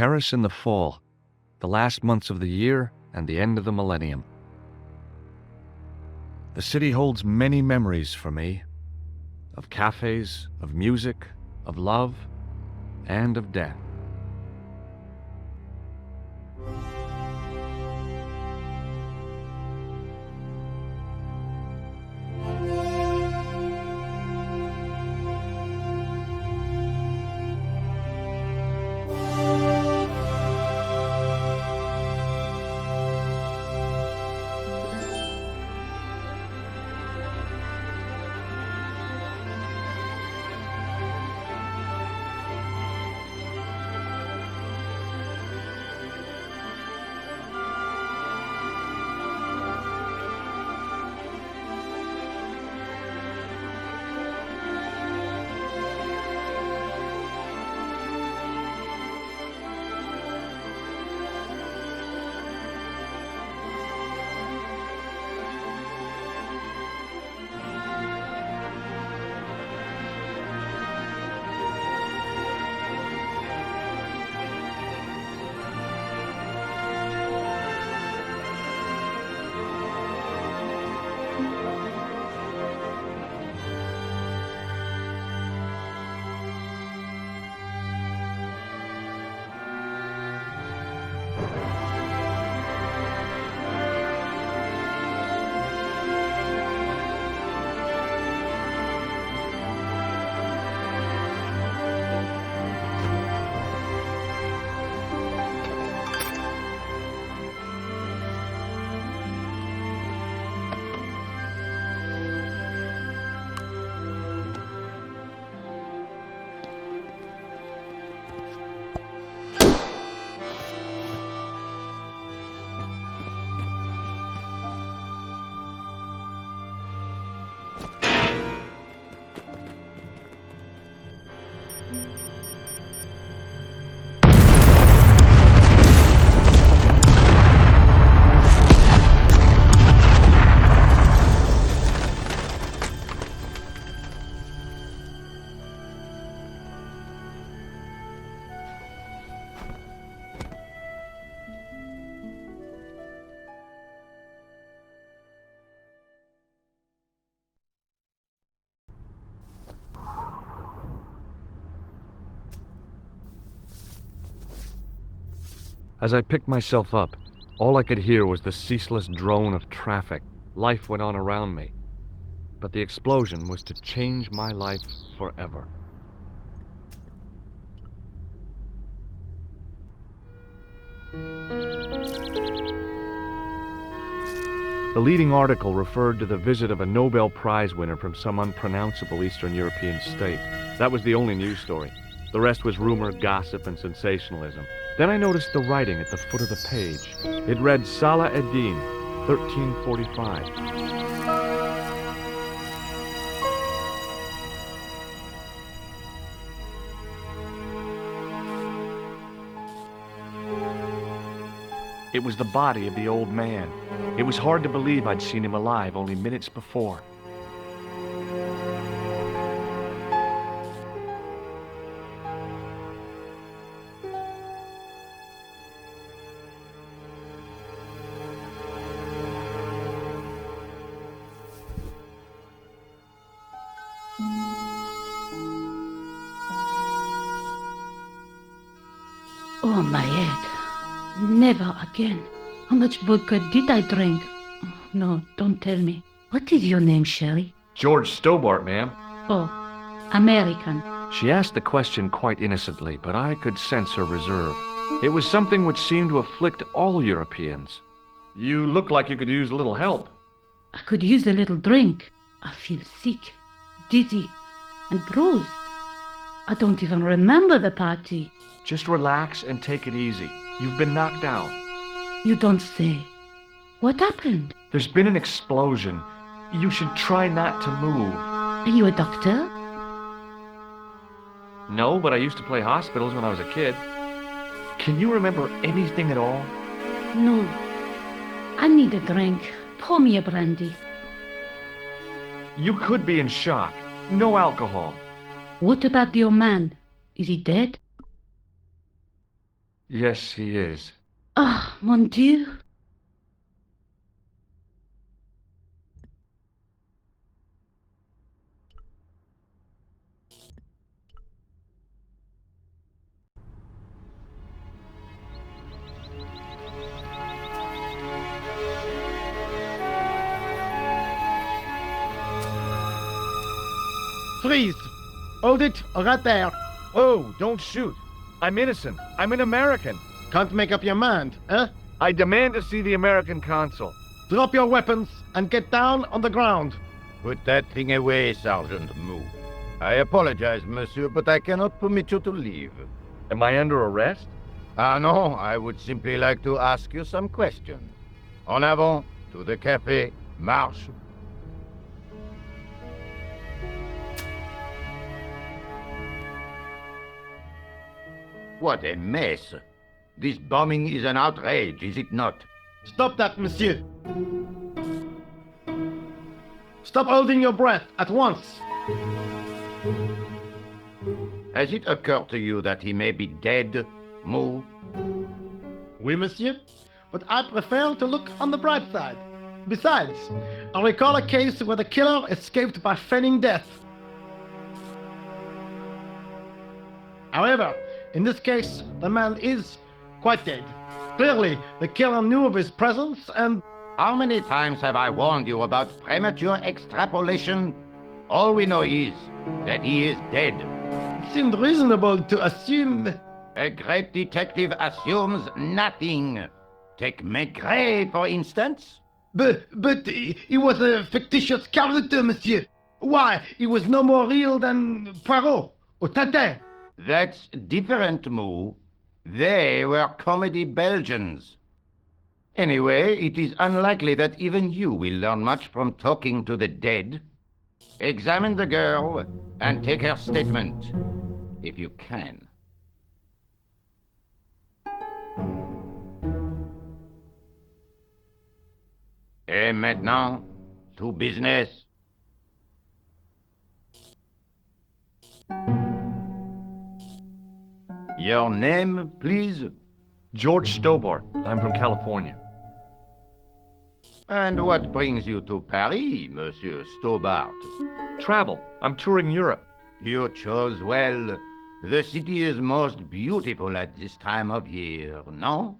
Paris in the fall, the last months of the year and the end of the millennium. The city holds many memories for me, of cafes, of music, of love, and of death. As I picked myself up, all I could hear was the ceaseless drone of traffic. Life went on around me. But the explosion was to change my life forever. The leading article referred to the visit of a Nobel Prize winner from some unpronounceable Eastern European state. That was the only news story. The rest was rumor, gossip, and sensationalism. Then I noticed the writing at the foot of the page. It read Salah ad-Din, 1345. It was the body of the old man. It was hard to believe I'd seen him alive only minutes before. Oh, my head. Never again. How much vodka did I drink? No, don't tell me. What is your name, Sherry? George Stobart, ma'am. Oh, American. She asked the question quite innocently, but I could sense her reserve. It was something which seemed to afflict all Europeans. You look like you could use a little help. I could use a little drink. I feel sick, dizzy, and bruised. I don't even remember the party. Just relax and take it easy. You've been knocked out. You don't say. What happened? There's been an explosion. You should try not to move. Are you a doctor? No, but I used to play hospitals when I was a kid. Can you remember anything at all? No. I need a drink. Pour me a brandy. You could be in shock. No alcohol. What about your man? Is he dead? Yes, he is. Ah, mon Dieu. Freeze! Hold it, right there. Oh, don't shoot. I'm innocent. I'm an American. Can't make up your mind, eh? I demand to see the American consul. Drop your weapons and get down on the ground. Put that thing away, Sergeant Moo. I apologize, monsieur, but I cannot permit you to leave. Am I under arrest? Ah, no, I would simply like to ask you some questions. En avant, to the café, marche. What a mess. This bombing is an outrage, is it not? Stop that, monsieur. Stop holding your breath at once. Has it occurred to you that he may be dead, Moo? Oui, monsieur. But I prefer to look on the bright side. Besides, I recall a case where the killer escaped by feigning death. However, in this case, the man is quite dead. Clearly, the killer knew of his presence and... How many times have I warned you about premature extrapolation? All we know is that he is dead. It seemed reasonable to assume... A great detective assumes nothing. Take Maigret, for instance. But he was a fictitious character, monsieur. Why, he was no more real than Poirot or Tintin. That's different, Moo. They were comedy Belgians. Anyway, it is unlikely that even you will learn much from talking to the dead. Examine the girl and take her statement, if you can. Et maintenant, to business. Your name, please? George Stobart. I'm from California. And what brings you to Paris, Monsieur Stobart? Travel. I'm touring Europe. You chose well. The city is most beautiful at this time of year, no?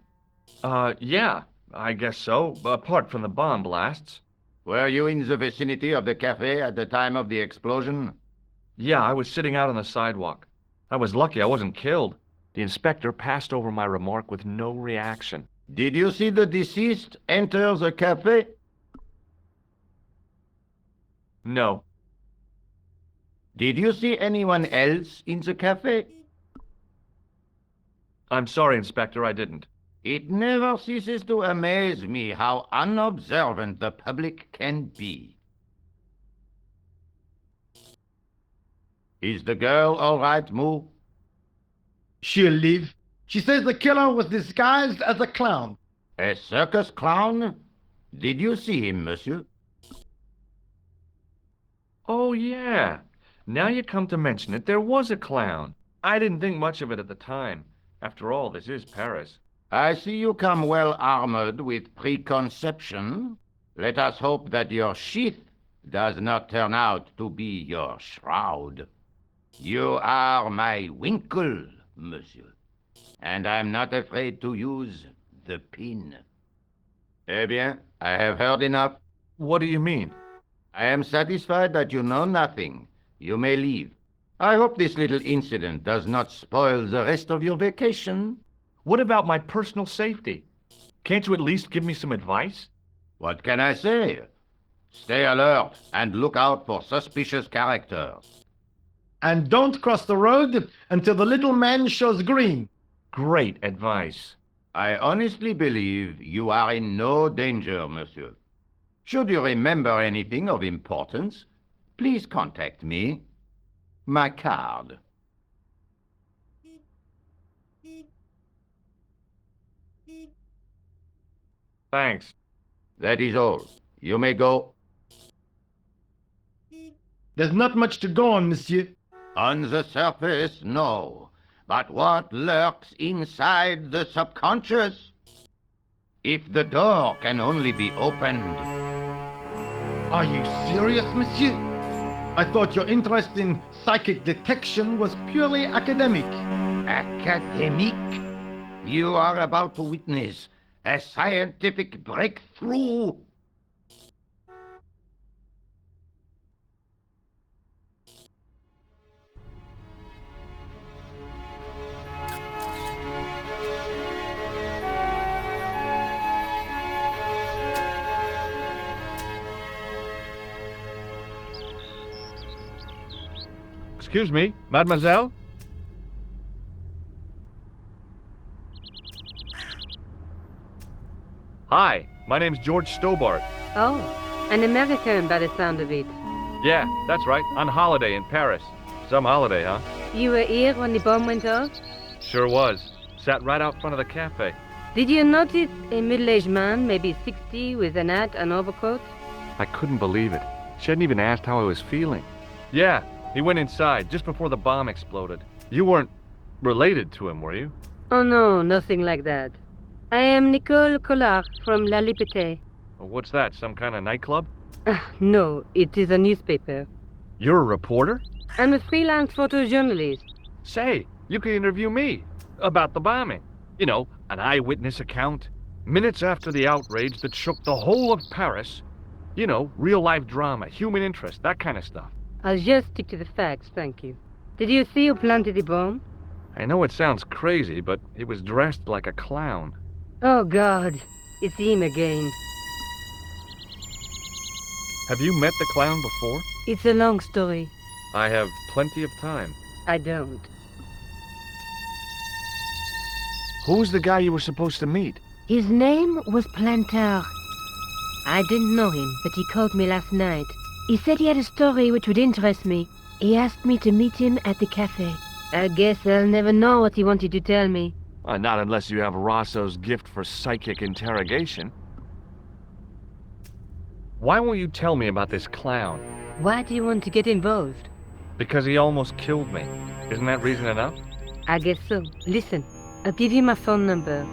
Yeah, I guess so, apart from the bomb blasts. Were you in the vicinity of the cafe at the time of the explosion? Yeah, I was sitting out on the sidewalk. I was lucky I wasn't killed. The inspector passed over my remark with no reaction. Did you see the deceased enter the cafe? No. Did you see anyone else in the cafe? I'm sorry, Inspector, I didn't. It never ceases to amaze me how unobservant the public can be. Is the girl all right, Moo? She'll live. She says the killer was disguised as a clown. A circus clown? Did you see him, monsieur? Oh, yeah. Now you come to mention it, there was a clown. I didn't think much of it at the time. After all, this is Paris. I see you come well armored with preconception. Let us hope that your sheath does not turn out to be your shroud. You are my winkle, monsieur, and I'm not afraid to use the pin. Eh bien, I have heard enough. What do you mean? I am satisfied that you know nothing. You may leave. I hope this little incident does not spoil the rest of your vacation. What about my personal safety? Can't you at least give me some advice? What can I say? Stay alert and look out for suspicious characters. And don't cross the road until the little man shows green. Great advice. I honestly believe you are in no danger, monsieur. Should you remember anything of importance, please contact me. My card. Thanks. That is all. You may go. There's not much to go on, monsieur. On the surface, no. but what lurks inside the subconscious? If the door can only be opened. Are you serious, monsieur? I thought your interest in psychic detection was purely academic. Academic? You are about to witness a scientific breakthrough. Excuse me, mademoiselle? Hi, my name's George Stobart. Oh, an American by the sound of it. Yeah, that's right, on holiday in Paris. Some holiday, huh? You were here when the bomb went off? Sure was. Sat right out front of the cafe. Did you notice a middle-aged man, maybe 60, with an hat and overcoat? I couldn't believe it. She hadn't even asked how I was feeling. Yeah, he went inside just before the bomb exploded. You weren't related to him, were you? Oh no, nothing like that. I am Nicole Collard from La Liberté. Well, what's that, some kind of nightclub? No, it is a newspaper. You're a reporter? I'm a freelance photojournalist. Say, you could interview me about the bombing. You know, an eyewitness account. Minutes after the outrage that shook the whole of Paris. You know, real-life drama, human interest, that kind of stuff. I'll just stick to the facts, thank you. Did you see who planted the bomb? I know it sounds crazy, but he was dressed like a clown. Oh God, it's him again. Have you met the clown before? It's a long story. I have plenty of time. I don't. Who's the guy you were supposed to meet? His name was Planter. I didn't know him, but he called me last night. He said he had a story which would interest me. He asked me to meet him at the cafe. I guess I'll never know what he wanted to tell me. Not unless you have Rosso's gift for psychic interrogation. Why won't you tell me about this clown? Why do you want to get involved? Because he almost killed me. Isn't that reason enough? I guess so. Listen, I'll give you my phone number.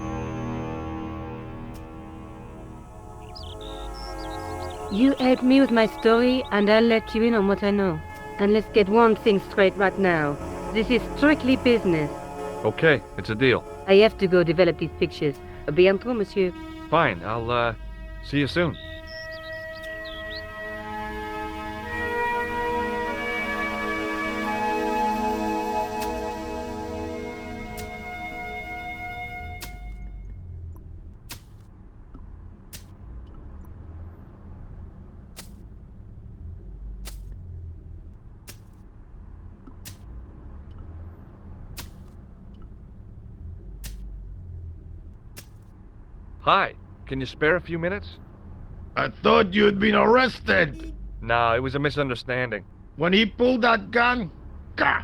You help me with my story, and I'll let you in on what I know. And let's get one thing straight right now. This is strictly business. Okay, it's a deal. I have to go develop these pictures. À bientôt, monsieur. Fine, I'll, see you soon. Hi, can you spare a few minutes? I thought you'd been arrested. No, it was a misunderstanding. When he pulled that gun, gah,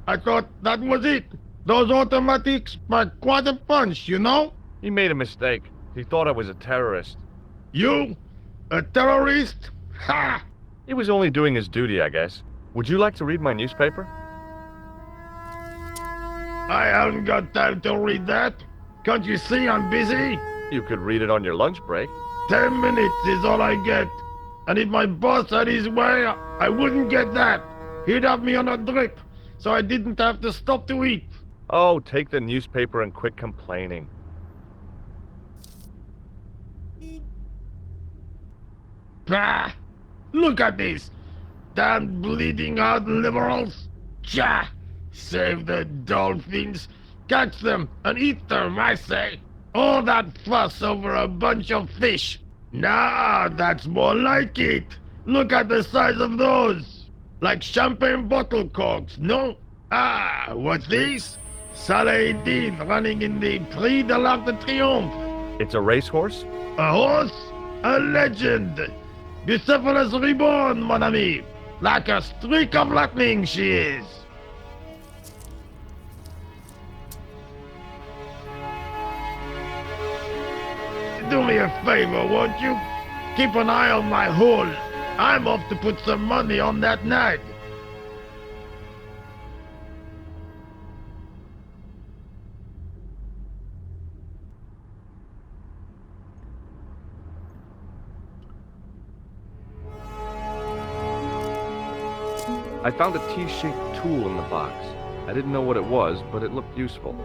I thought that was it. Those automatics pack quite a punch, you know? He made a mistake. He thought I was a terrorist. You? A terrorist? Ha! He was only doing his duty, I guess. Would you like to read my newspaper? I haven't got time to read that. Can't you see I'm busy? You could read it on your lunch break. 10 minutes is all I get. And if my boss had his way, I wouldn't get that. He'd have me on a drip, so I didn't have to stop to eat. Oh, take the newspaper and quit complaining. Bah! Look at this. Damn bleeding out liberals. Tja! Save the dolphins. Catch them and eat them, I say. All that fuss over a bunch of fish. Nah, that's more like it. Look at the size of those. Like champagne bottle corks, no? Ah, what's this? Saladin running in the Prix de l'Arc de Triomphe. It's a racehorse? A horse? A legend. Bucephalus reborn, mon ami. Like a streak of lightning she is. Do me a favor, won't you? Keep an eye on my hole. I'm off to put some money on that nag. I found a T-shaped tool in the box. I didn't know what it was, but it looked useful.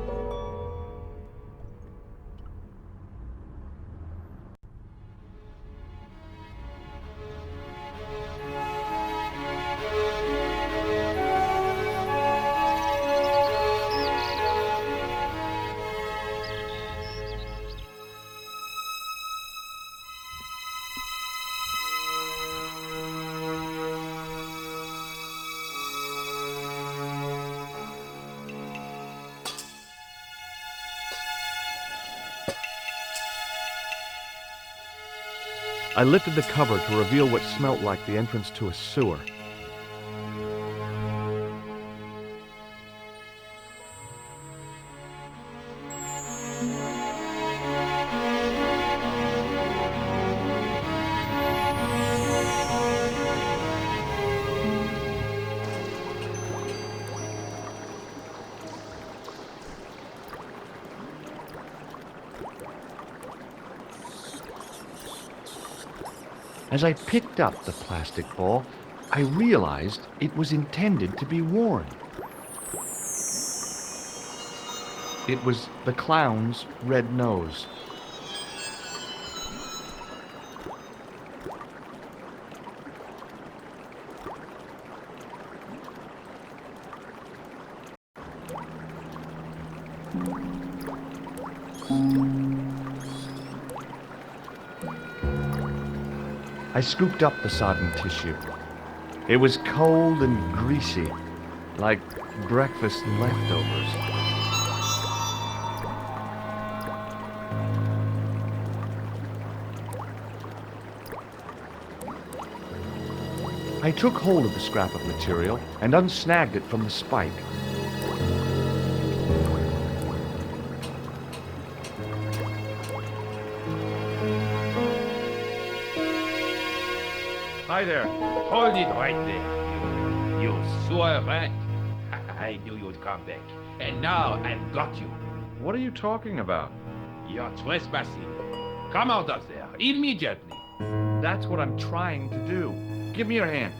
I lifted the cover to reveal what smelt like the entrance to a sewer. As I picked up the plastic ball, I realized it was intended to be worn. It was the clown's red nose. I scooped up the sodden tissue. It was cold and greasy, like breakfast leftovers. I took hold of the scrap of material and unsnagged it from the spike. Hi there. Hold it right there. You sewer rat. I knew you'd come back. And now I've got you. What are you talking about? You're trespassing. Come out of there immediately. That's what I'm trying to do. Give me your hand.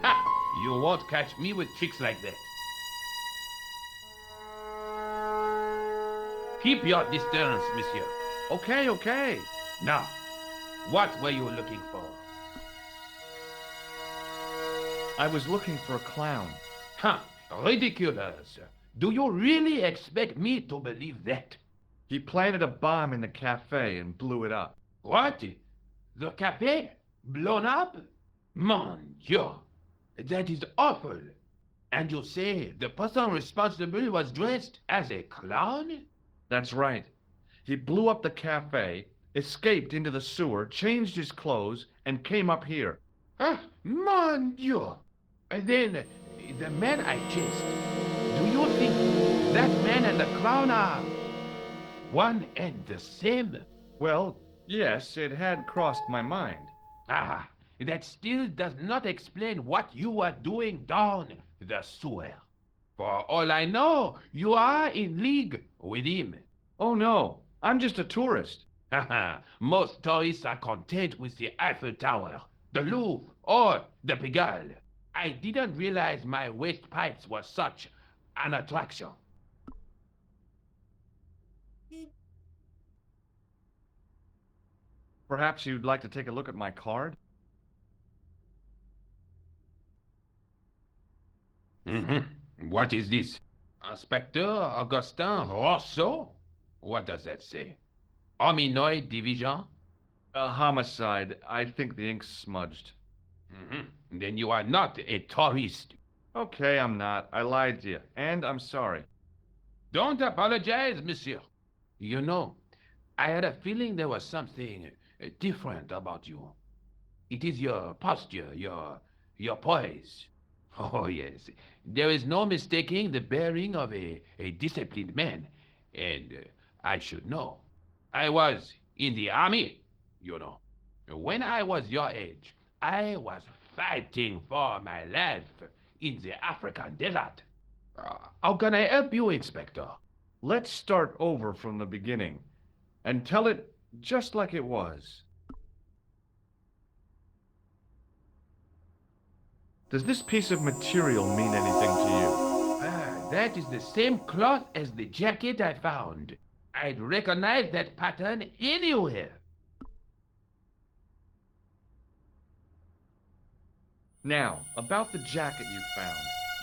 Ha! You won't catch me with tricks like that. Keep your distance, monsieur. Okay, okay. Now, what were you looking for? I was looking for a clown. Huh, ridiculous. Do you really expect me to believe that? He planted a bomb in the cafe and blew it up. What? The cafe? Blown up? Mon Dieu, that is awful. And you say the person responsible was dressed as a clown? That's right. He blew up the cafe, escaped into the sewer, changed his clothes, and came up here. Ah, mon Dieu. Then, the man I chased, do you think that man and the clown are one and the same? Well, yes, it had crossed my mind. Ah, that still does not explain what you were doing down the sewer. For all I know, you are in league with him. Oh no, I'm just a tourist. Haha, most tourists are content with the Eiffel Tower, the Louvre, or the Pigalle. I didn't realize my waste pipes were such an attraction. Perhaps you'd like to take a look at my card? What is this? Inspector Augustin Rousseau? What does that say? Hominoid Division? A homicide. I think the ink's smudged. Then you are not a tourist. Okay, I'm not. I lied to you, and I'm sorry. Don't apologize, monsieur. You know, I had a feeling there was something different about you. It is your posture, your poise. Oh, yes. There is no mistaking the bearing of a disciplined man. And I should know. I was in the army, you know. When I was your age, I was fighting for my life in the African desert. How can I help you, Inspector? Let's start over from the beginning and tell it just like it was. Does this piece of material mean anything to you? That is the same cloth as the jacket I found. I'd recognize that pattern anywhere. Now, about the jacket you found.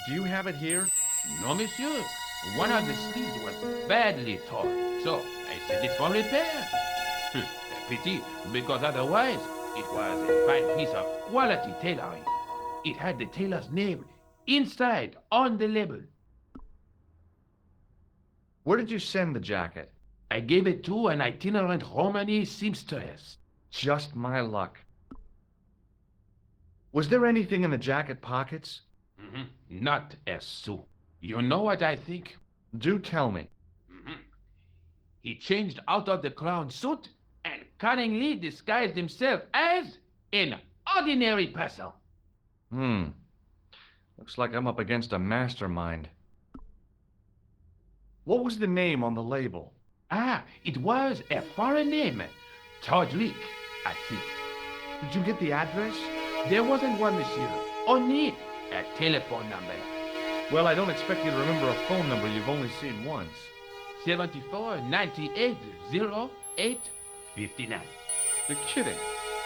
Do you have it here? No, monsieur. One of the sleeves was badly torn, so I sent it for repair. A pity, because otherwise it was a fine piece of quality tailoring. It had the tailor's name inside on the label. Where did you send the jacket? I gave it to an itinerant Romany seamstress. Just my luck. Was there anything in the jacket pockets? Not a sou. You know what I think? Do tell me. He changed out of the clown suit and cunningly disguised himself as an ordinary person. Looks like I'm up against a mastermind. What was the name on the label? It was a foreign name. Todlik, I think. Did you get the address? There wasn't one, monsieur. Only a telephone number. Well, I don't expect you to remember a phone number you've only seen once. 74 98 08 59. You're kidding.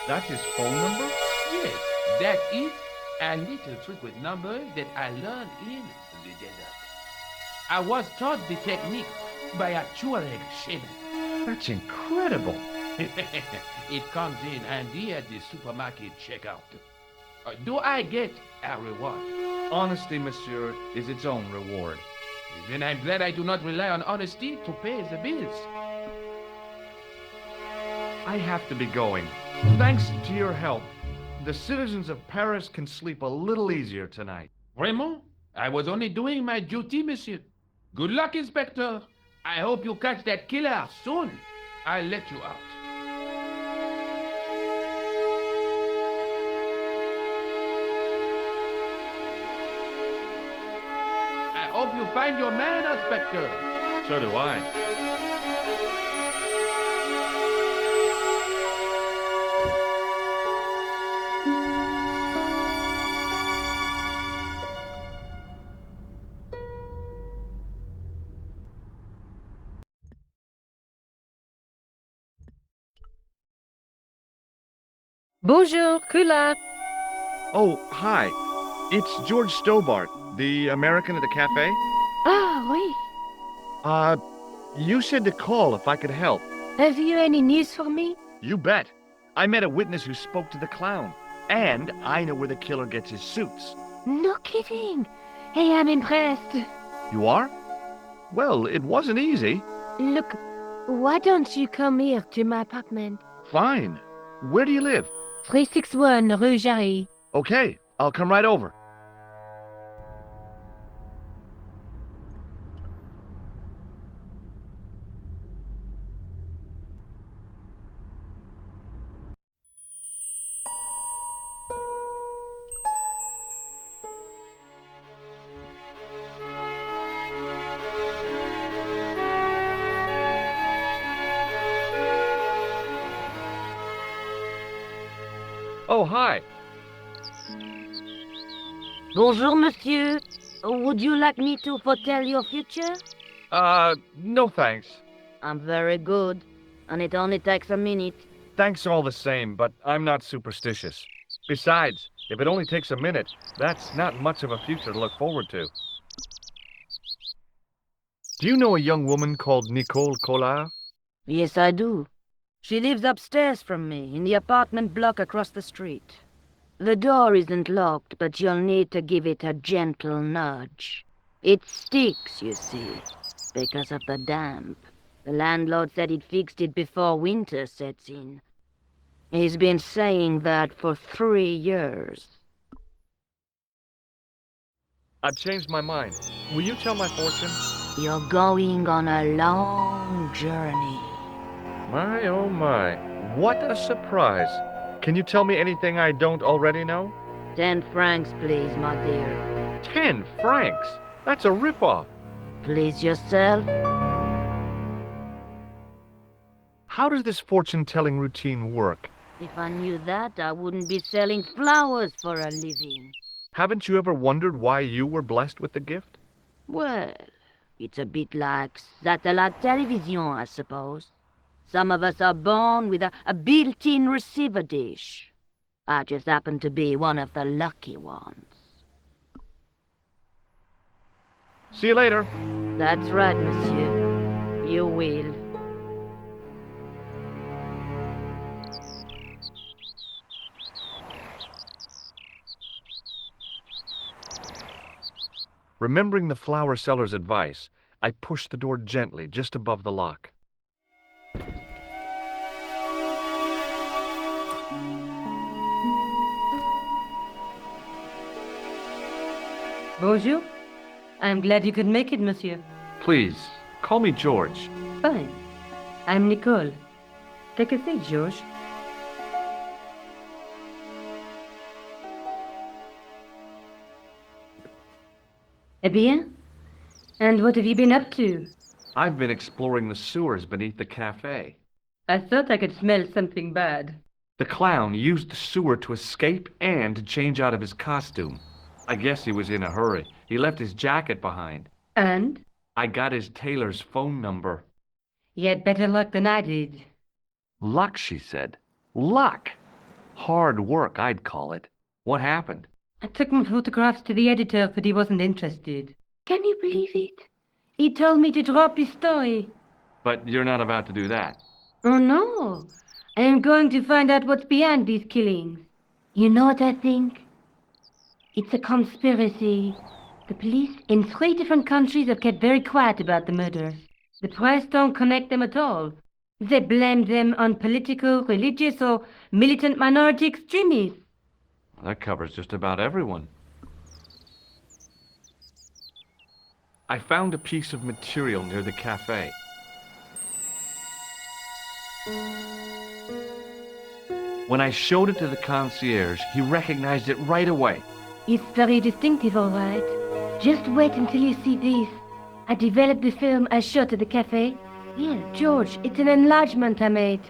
That's his phone number? Yes, that is a little trick with numbers that I learned in the desert. I was taught the technique by a Tuareg shaman. That's incredible. It comes in handy at the supermarket checkout. Do I get a reward? Honesty, monsieur, is its own reward. Then I'm glad I do not rely on honesty to pay the bills. I have to be going. Thanks to your help, the citizens of Paris can sleep a little easier tonight. Raymond, I was only doing my duty, monsieur. Good luck, Inspector. I hope you catch that killer soon. I'll let you out. I hope you find your man, Inspector. So do I. Bonjour, Kula. Oh, hi. It's George Stobart, the American at the cafe. Ah, oui. You said to call if I could help. Have you any news for me? You bet. I met a witness who spoke to the clown. And I know where the killer gets his suits. No kidding. Hey, I'm impressed. You are? Well, it wasn't easy. Look, why don't you come here to my apartment? Fine. Where do you live? 361 Rue Jarry. Okay, I'll come right over. Oh, hi. Bonjour, monsieur. Would you like me to foretell your future? No thanks. I'm very good, and it only takes a minute. Thanks all the same, but I'm not superstitious. Besides, if it only takes a minute, that's not much of a future to look forward to. Do you know a young woman called Nicole Collard? Yes, I do. She lives upstairs from me, in the apartment block across the street. The door isn't locked, but you'll need to give it a gentle nudge. It sticks, you see, because of the damp. The landlord said he'd fixed it before winter sets in. He's been saying that for 3 years. I've changed my mind. Will you tell my fortune? You're going on a long journey. My, oh my. What a surprise. Can you tell me anything I don't already know? 10 francs, please, my dear. 10 francs? That's a ripoff. Please yourself. How does this fortune-telling routine work? If I knew that, I wouldn't be selling flowers for a living. Haven't you ever wondered why you were blessed with the gift? Well, it's a bit like satellite television, I suppose. Some of us are born with a built-in receiver dish. I just happen to be one of the lucky ones. See you later. That's right, monsieur. You will. Remembering the flower seller's advice, I pushed the door gently just above the lock. Bonjour. I'm glad you could make it, monsieur. Please, call me George. Fine. I'm Nicole. Take a seat, George. Eh bien? And what have you been up to? I've been exploring the sewers beneath the cafe. I thought I could smell something bad. The clown used the sewer to escape and to change out of his costume. I guess he was in a hurry. He left his jacket behind. And? I got his tailor's phone number. You had better luck than I did. Luck, she said. Luck! Hard work, I'd call it. What happened? I took my photographs to the editor, but he wasn't interested. Can you believe it? He told me to drop his story. But you're not about to do that. Oh no! I am going to find out what's behind these killings. You know what I think? It's a conspiracy. The police in 3 different countries have kept very quiet about the murders. The press don't connect them at all. They blame them on political, religious, or militant minority extremists. That covers just about everyone. I found a piece of material near the cafe. When I showed it to the concierge, he recognized it right away. It's very distinctive, all right. Just wait until you see this. I developed the film I shot at the cafe. Here, George, it's an enlargement I made.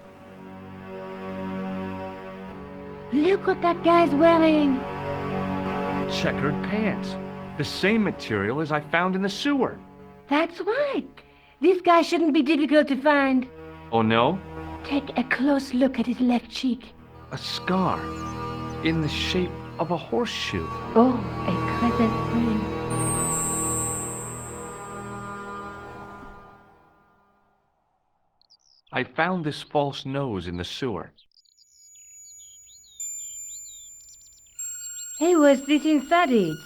Look what that guy's wearing. Checkered pants. The same material as I found in the sewer. That's right. This guy shouldn't be difficult to find. Oh no? Take a close look at his left cheek. A scar. In the shape of a horseshoe. Oh, a crescent moon. I found this false nose in the sewer. Hey, what's this inside it?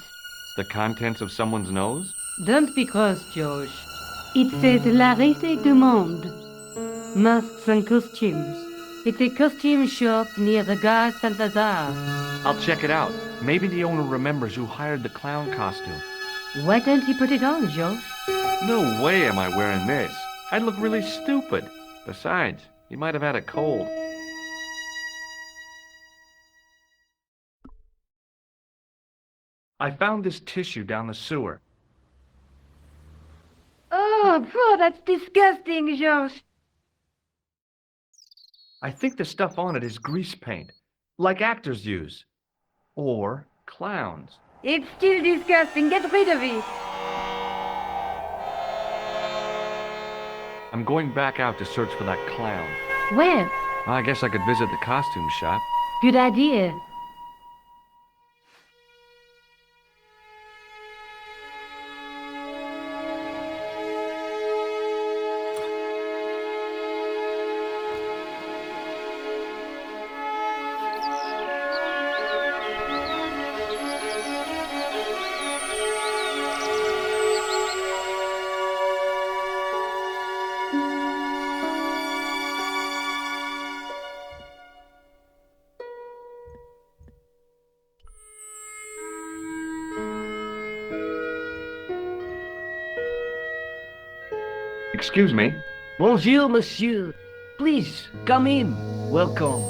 The contents of someone's nose? Don't be cross, George. It says La Risée du Monde. Masks and costumes. It's a costume shop near the Gare Saint-Lazare. I'll check it out. Maybe the owner remembers who hired the clown costume. Why don't you put it on, George? No way am I wearing this. I'd look really stupid. Besides, he might have had a cold. I found this tissue down the sewer. Oh, that's disgusting, George. I think the stuff on it is grease paint, like actors use. Or clowns. It's still disgusting. Get rid of it. I'm going back out to search for that clown. Where? I guess I could visit the costume shop. Good idea. Excuse me. Bonjour, monsieur. Please, come in. Welcome.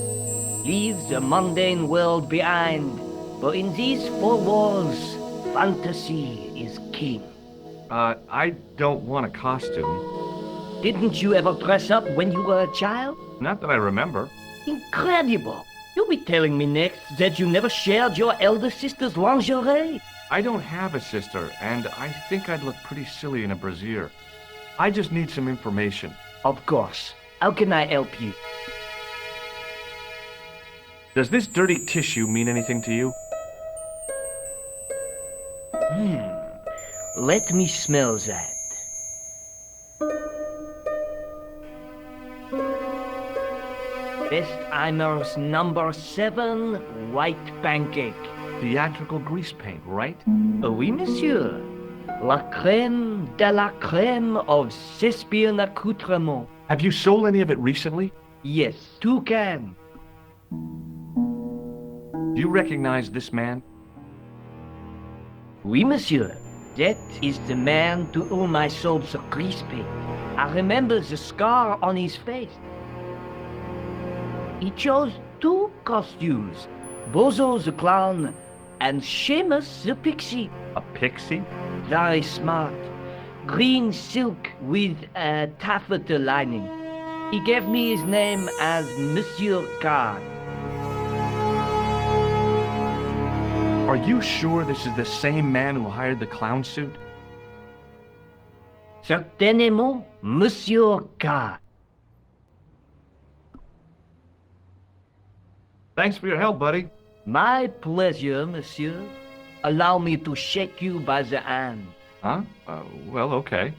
Leave the mundane world behind. For in these 4 walls, fantasy is king. I don't want a costume. Didn't you ever dress up when you were a child? Not that I remember. Incredible. You'll be telling me next that you never shared your elder sister's lingerie. I don't have a sister, and I think I'd look pretty silly in a brassiere. I just need some information. Of course. How can I help you? Does this dirty tissue mean anything to you? Let me smell that. Bestheimer's number 7 white pancake. Theatrical grease paint, right? Oui, monsieur. La crème de la crème of Thespian accoutrement. Have you sold any of it recently? Yes, 2 cans. Do you recognize this man? Oui, monsieur. That is the man to whom I sold the grease paint. I remember the scar on his face. He chose 2 costumes. Bozo the clown and Seamus the pixie. A pixie? Very smart. Green silk with a taffeta lining. He gave me his name as Monsieur Card. Are you sure this is the same man who hired the clown suit? Certainement, Monsieur Card. Thanks for your help, buddy. My pleasure, monsieur. Allow me to shake you by the hand. Huh? Well, okay.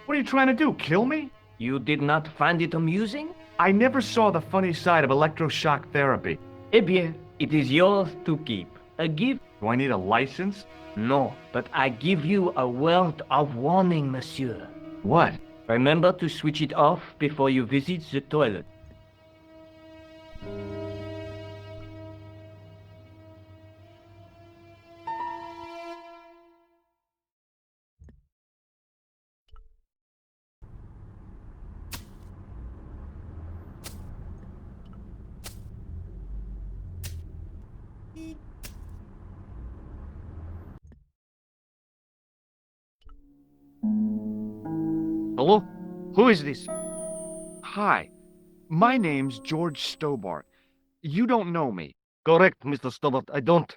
What are you trying to do, kill me? You did not find it amusing? I never saw the funny side of electroshock therapy. Eh bien, it is yours to keep. A gift? Do I need a license? No, but I give you a word of warning, monsieur. What? Remember to switch it off before you visit the toilet. Hello? Who is this? Hi. My name's George Stobart. You don't know me. Correct, Mr. Stobart. I don't.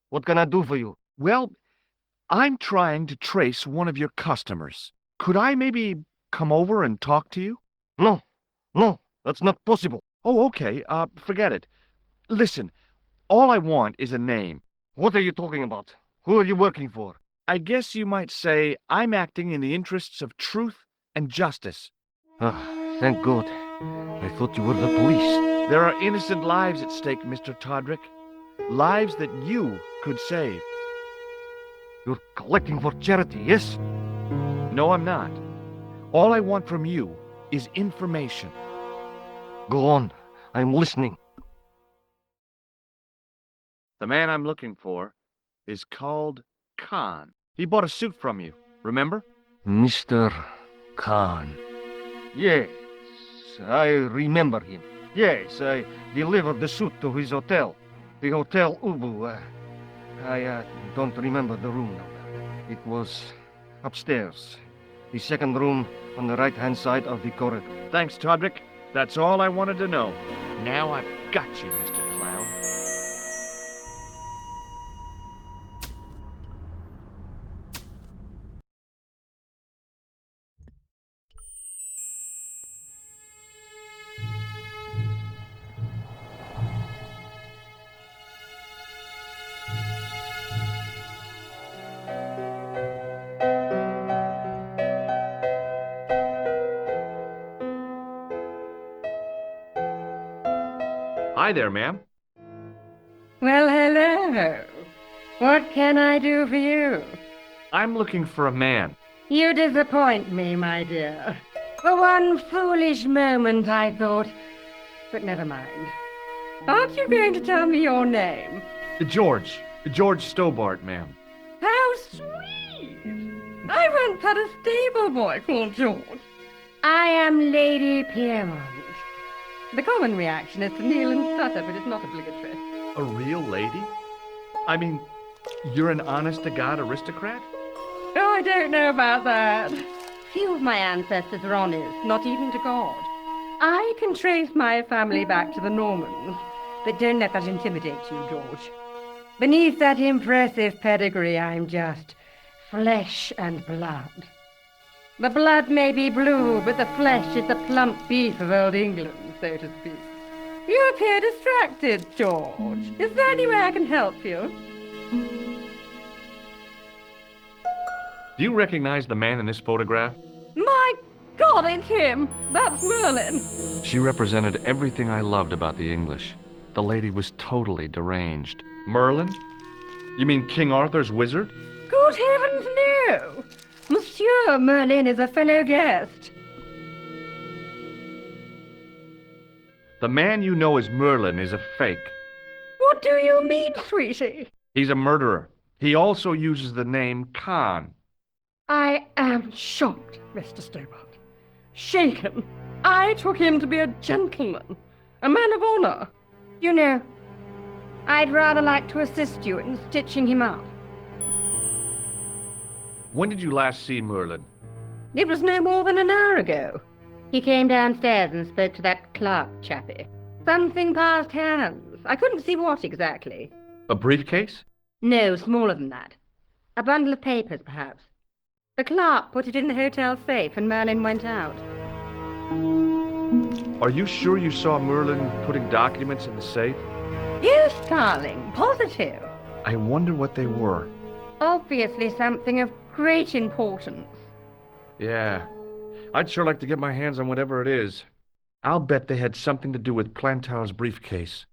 What can I do for you? Well, I'm trying to trace one of your customers. Could I maybe come over and talk to you? No. No, that's not possible. Oh, okay. Forget it. Listen, all I want is a name. What are you talking about? Who are you working for? I guess you might say I'm acting in the interests of truth and justice. Ah, thank God. I thought you were the police. There are innocent lives at stake, Mr. Todrick. Lives that you could save. You're collecting for charity, yes? No, I'm not. All I want from you is information. Go on. I'm listening. The man I'm looking for is called Khan. He bought a suit from you, remember? Mr. Khan. Yes, I remember him. Yes, I delivered the suit to his hotel. The Hotel Ubu. I don't remember the room number. It was upstairs. The second room on the right-hand side of the corridor. Thanks, Todrick. That's all I wanted to know. Now I've got you, Mr. Clown. Hi there, ma'am. Well, hello. What can I do for you? I'm looking for a man. You disappoint me, my dear. For one foolish moment, I thought. But never mind. Aren't you going to tell me your name? George Stobart, ma'am. How sweet! I once had a stable boy called George. I am Lady Piermont. The common reaction is to kneel and stutter, but it's not obligatory. A real lady? I mean, you're an honest-to-God aristocrat? Oh, I don't know about that. Few of my ancestors are honest, not even to God. I can trace my family back to the Normans, but don't let that intimidate you, George. Beneath that impressive pedigree, I'm just flesh and blood. The blood may be blue, but the flesh is the plump beef of old England, so to speak. You appear distracted, George. Is there any way I can help you? Do you recognize the man in this photograph? My God, it's him! That's Merlin! She represented everything I loved about the English. The lady was totally deranged. Merlin? You mean King Arthur's wizard? Good heavens, no! Monsieur Merlin is a fellow guest. The man you know as Merlin is a fake. What do you mean, sweetie? He's a murderer. He also uses the name Khan. I am shocked, Mr. Stobart. Shaken. I took him to be a gentleman, a man of honor. You know, I'd rather like to assist you in stitching him up. When did you last see Merlin? It was no more than an hour ago. He came downstairs and spoke to that clerk chappie. Something passed hands. I couldn't see what exactly. A briefcase? No, smaller than that. A bundle of papers, perhaps. The clerk put it in the hotel safe and Merlin went out. Are you sure you saw Merlin putting documents in the safe? Yes, darling, positive. I wonder what they were. Obviously something of great importance. Yeah, I'd sure like to get my hands on whatever it is. I'll bet they had something to do with Plantar's briefcase.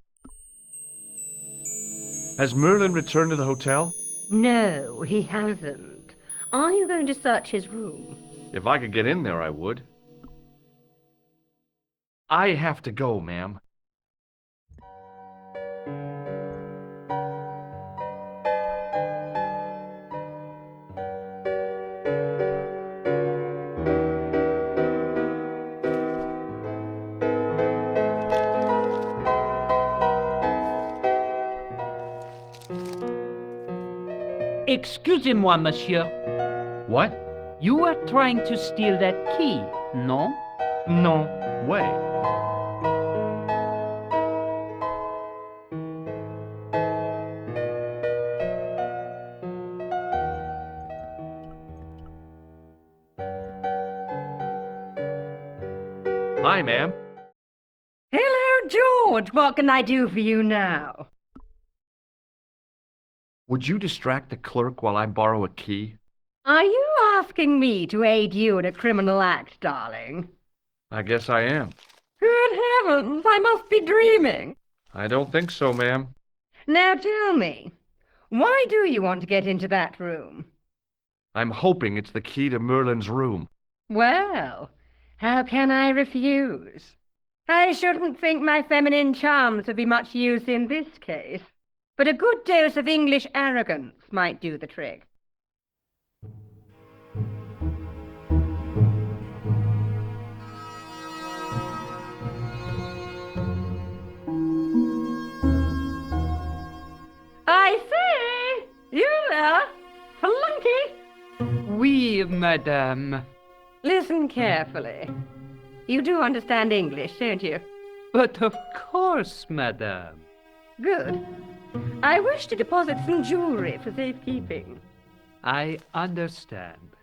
Has Merlin returned to the hotel? No, he hasn't. Are you going to search his room? If I could get in there, I would. I have to go, ma'am. Excusez-moi, monsieur. What? You are trying to steal that key, no? No way. Hi, ma'am. Hello, George. What can I do for you now? Would you distract the clerk while I borrow a key? Are you asking me to aid you in a criminal act, darling? I guess I am. Good heavens, I must be dreaming. I don't think so, ma'am. Now tell me, why do you want to get into that room? I'm hoping it's the key to Merlin's room. Well, how can I refuse? I shouldn't think my feminine charms would be much use in this case, but a good dose of English arrogance might do the trick. I say, you there, flunky. Oui, madame. Listen carefully. You do understand English, don't you? But of course, madame. Good. I wish to deposit some jewelry for safekeeping. I understand.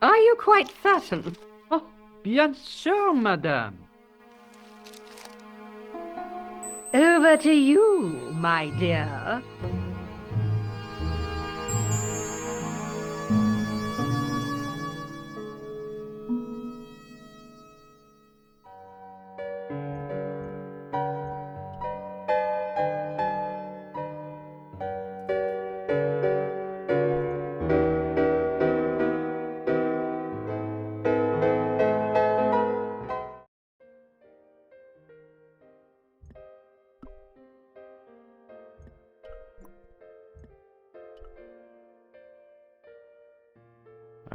Are you quite certain? Oh, bien sûr, madame. Over to you, my dear.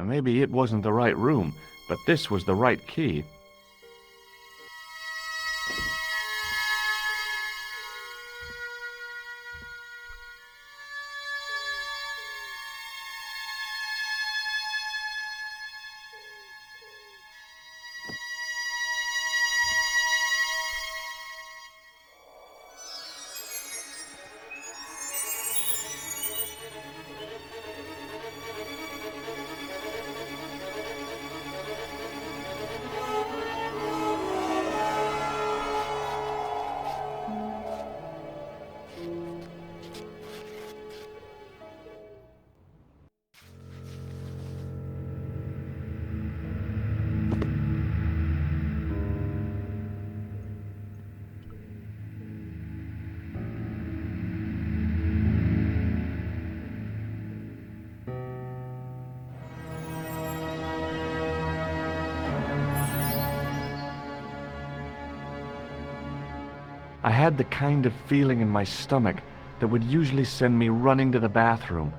Maybe it wasn't the right room, but this was the right key. I had the kind of feeling in my stomach that would usually send me running to the bathroom.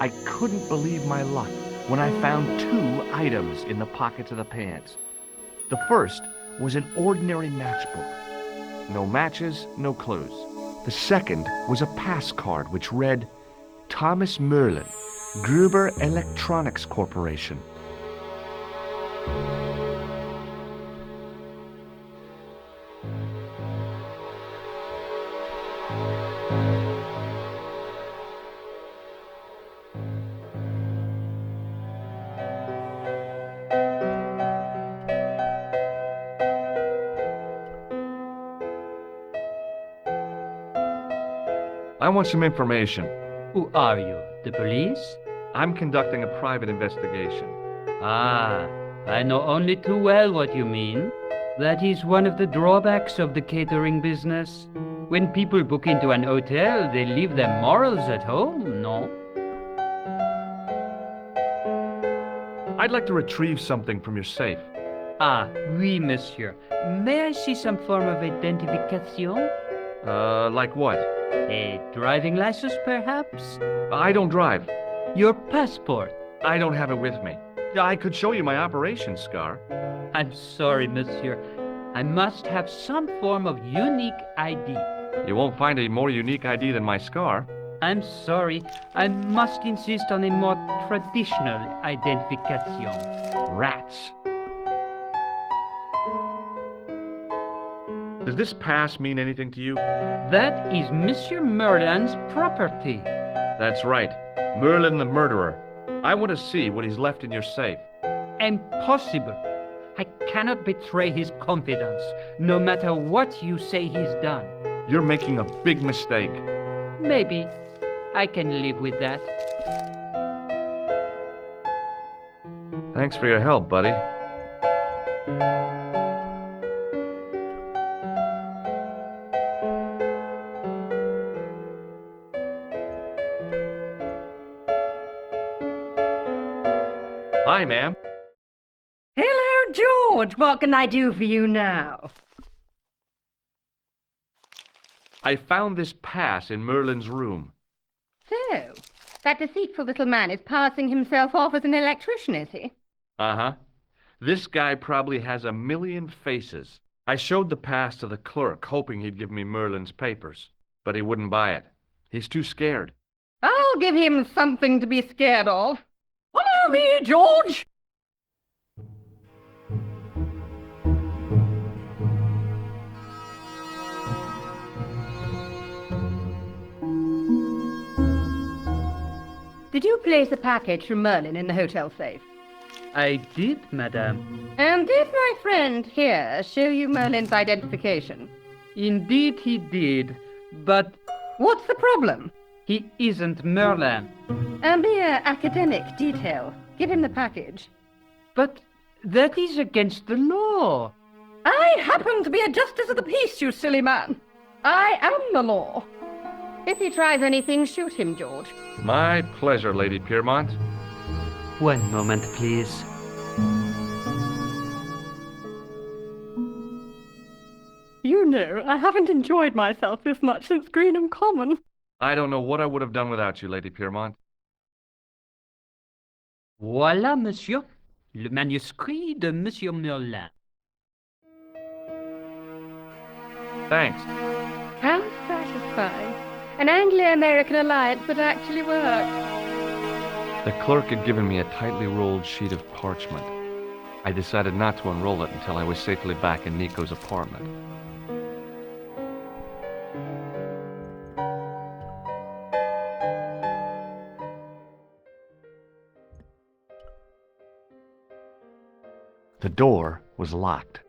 I couldn't believe my luck when I found 2 items in the pockets of the pants. The first was an ordinary matchbook. No matches, no clues. The second was a pass card which read, Thomas Merlin, Gruber Electronics Corporation. I want some information. Who are you? The police? I'm conducting a private investigation. Ah, I know only too well what you mean. That is one of the drawbacks of the catering business. When people book into an hotel, they leave their morals at home, no? I'd like to retrieve something from your safe. Ah, oui, monsieur. May I see some form of identification? Like what? A driving license, perhaps? I don't drive. Your passport? I don't have it with me. I could show you my operation scar. I'm sorry, monsieur. I must have some form of unique ID. You won't find a more unique ID than my scar. I'm sorry. I must insist on a more traditional identification. Rats. Does this pass mean anything to you? That is Monsieur Merlin's property. That's right. Merlin the murderer. I want to see what he's left in your safe. Impossible. I cannot betray his confidence, no matter what you say he's done. You're making a big mistake. Maybe. I can live with that. Thanks for your help, buddy. Hi, ma'am. Hello, George. What can I do for you now? I found this pass in Merlin's room. So, that deceitful little man is passing himself off as an electrician, is he? Uh-huh. This guy probably has a million faces. I showed the pass to the clerk, hoping he'd give me Merlin's papers, but he wouldn't buy it. He's too scared. I'll give him something to be scared of. Follow me, George! Did you place a package from Merlin in the hotel safe? I did, madame. And did my friend here show you Merlin's identification? Indeed he did, but What's the problem? he isn't Merlin. A mere academic detail. Give him the package. But that is against the law. I happen to be a justice of the peace, you silly man. I am the law. If he tries anything, shoot him, George. My pleasure, Lady Piermont. One moment, please. You know, I haven't enjoyed myself this much since Greenham Common. I don't know what I would have done without you, Lady Piermont. Voilà, monsieur. Le manuscrit de Monsieur Merlin. Thanks. How satisfying. An Anglo-American alliance that actually worked. The clerk had given me a tightly rolled sheet of parchment. I decided not to unroll it until I was safely back in Nico's apartment. The door was locked.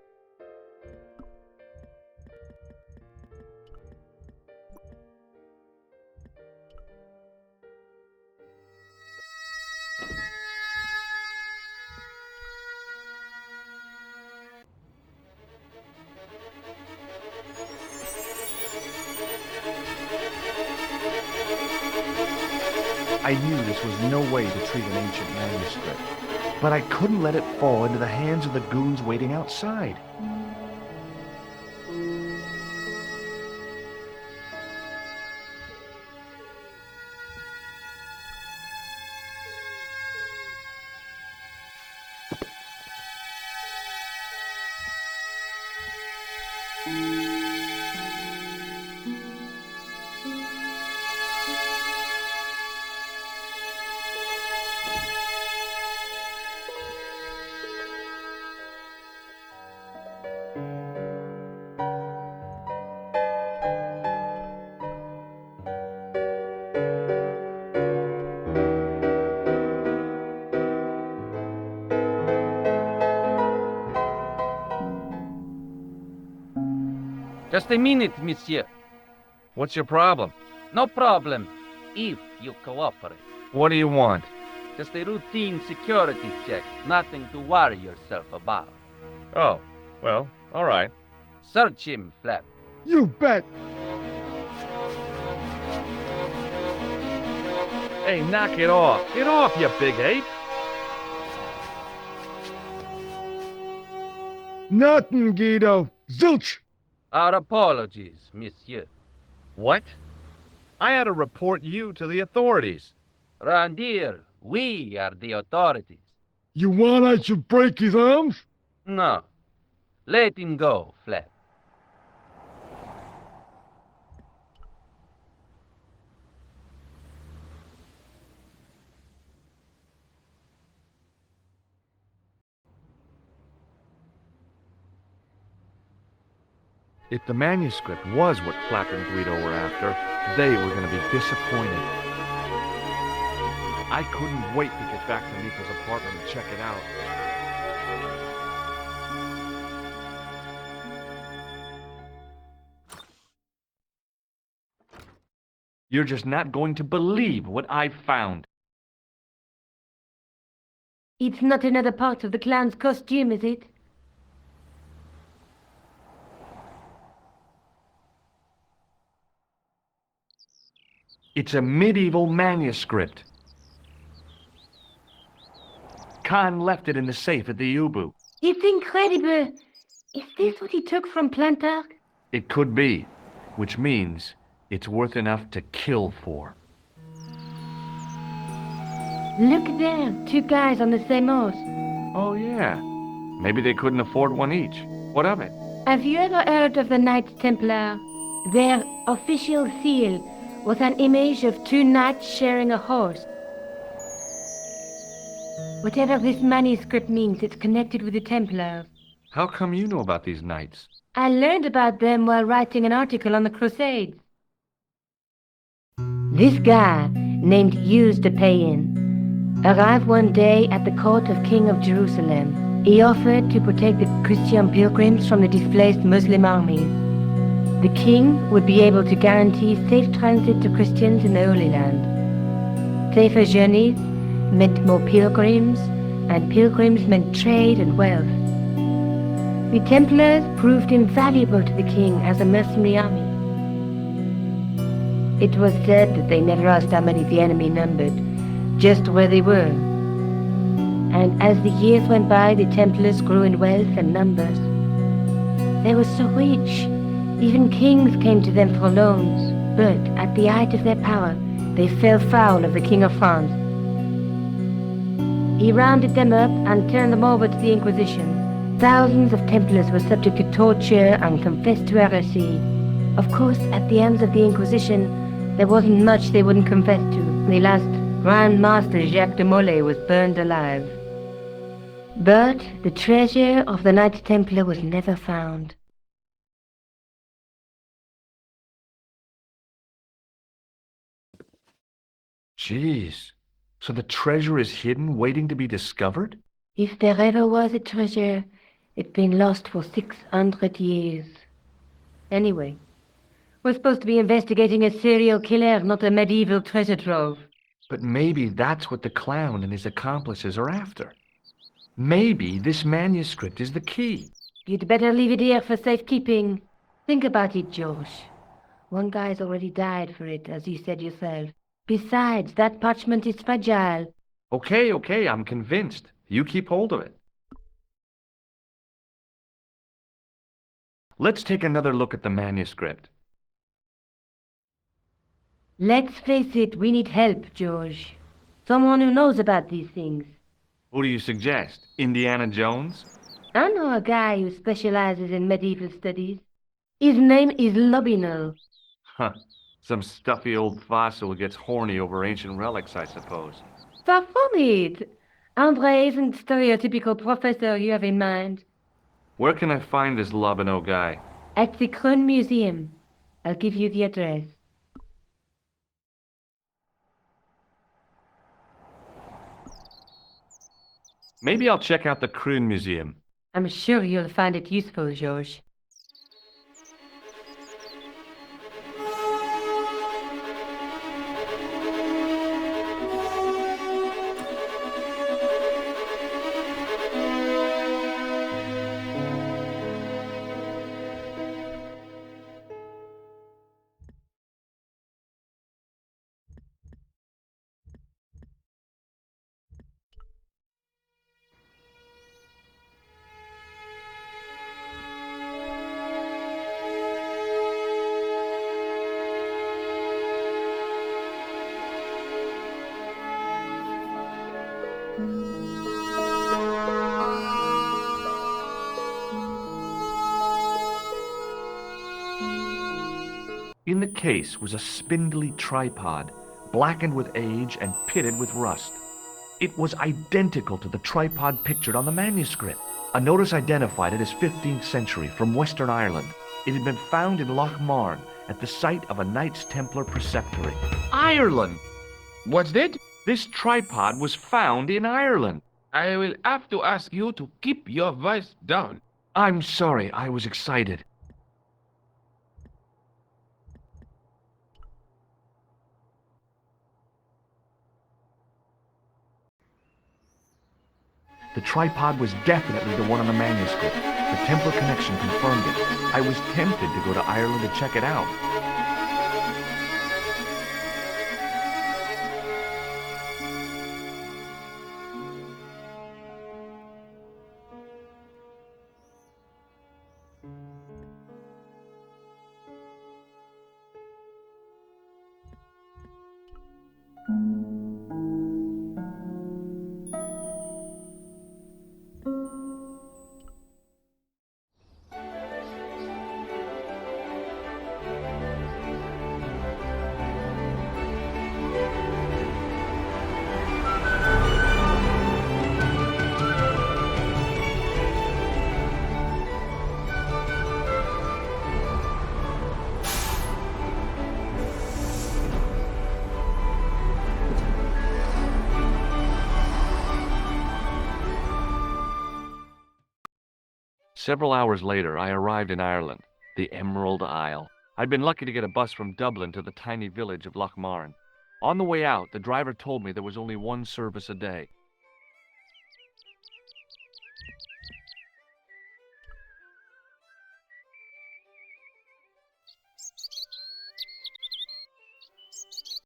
I knew this was no way to treat an ancient manuscript, but I couldn't let it fall into the hands of the goons waiting outside. Just a minute, monsieur. What's your problem? No problem, if you cooperate. What do you want? Just a routine security check, nothing to worry yourself about. Oh, well, all right. Search him, Flap. You bet! Hey, knock it off. Get off, you big ape. Nothing, Guido. Zilch! Our apologies, monsieur. What? I had to report you to the authorities. Round here, we are the authorities. You want I should break his arms? No. Let him go, Flap. If the manuscript was what Flap and Guido were after, they were going to be disappointed. I couldn't wait to get back to Nico's apartment and check it out. You're just not going to believe what I found. It's not another part of the clown's costume, is it? It's a medieval manuscript. Khan left it in the safe at the U-boot. It's incredible. Is this what he took from Plantark? It could be, which means it's worth enough to kill for. Look there, two guys on the same horse. Oh, yeah. Maybe they couldn't afford one each. What of it? Have you ever heard of the Knights Templar? Their official seal was an image of two knights sharing a horse. Whatever this manuscript means, it's connected with the Templars. How come you know about these knights? I learned about them while writing an article on the Crusades. This guy, named Hughes de Payen, arrived one day at the court of King of Jerusalem. He offered to protect the Christian pilgrims from the displaced Muslim armies. The king would be able to guarantee safe transit to Christians in the Holy Land. Safer journeys meant more pilgrims, and pilgrims meant trade and wealth. The Templars proved invaluable to the king as a mercenary army. It was said that they never asked how many the enemy numbered, just where they were. And as the years went by, the Templars grew in wealth and numbers. They were so rich, even kings came to them for loans, but at the height of their power, they fell foul of the King of France. He rounded them up and turned them over to the Inquisition. Thousands of Templars were subject to torture and confessed to heresy. Of course, at the hands of the Inquisition, there wasn't much they wouldn't confess to. The last Grand Master Jacques de Molay was burned alive. But the treasure of the Knights Templar was never found. Jeez. So the treasure is hidden, waiting to be discovered? If there ever was a treasure, it's been lost for 600 years. Anyway, we're supposed to be investigating a serial killer, not a medieval treasure trove. But maybe that's what the clown and his accomplices are after. Maybe this manuscript is the key. You'd better leave it here for safekeeping. Think about it, Josh. One guy's already died for it, as you said yourself. Besides, that parchment is fragile. Okay, I'm convinced. You keep hold of it. Let's take another look at the manuscript. Let's face it, we need help, George. Someone who knows about these things. Who do you suggest? Indiana Jones? I know a guy who specializes in medieval studies. His name is Lobinel. Huh. Some stuffy old fossil who gets horny over ancient relics, I suppose. Far from it. Andre isn't the stereotypical professor you have in mind. Where can I find this Lobino guy? At the Kroon Museum. I'll give you the address. Maybe I'll check out the Kroon Museum. I'm sure you'll find it useful, George. In the case was a spindly tripod, blackened with age and pitted with rust. It was identical to the tripod pictured on the manuscript. A notice identified it as 15th century from Western Ireland. It had been found in Lochmarn at the site of a Knights Templar preceptory. Ireland! What's that? This tripod was found in Ireland. I will have to ask you to keep your voice down. I'm sorry, I was excited. The tripod was definitely the one on the manuscript. The Templar connection confirmed it. I was tempted to go to Ireland to check it out. Several hours later, I arrived in Ireland, the Emerald Isle. I'd been lucky to get a bus from Dublin to the tiny village of Lochmarn. On the way out, the driver told me there was only one service a day.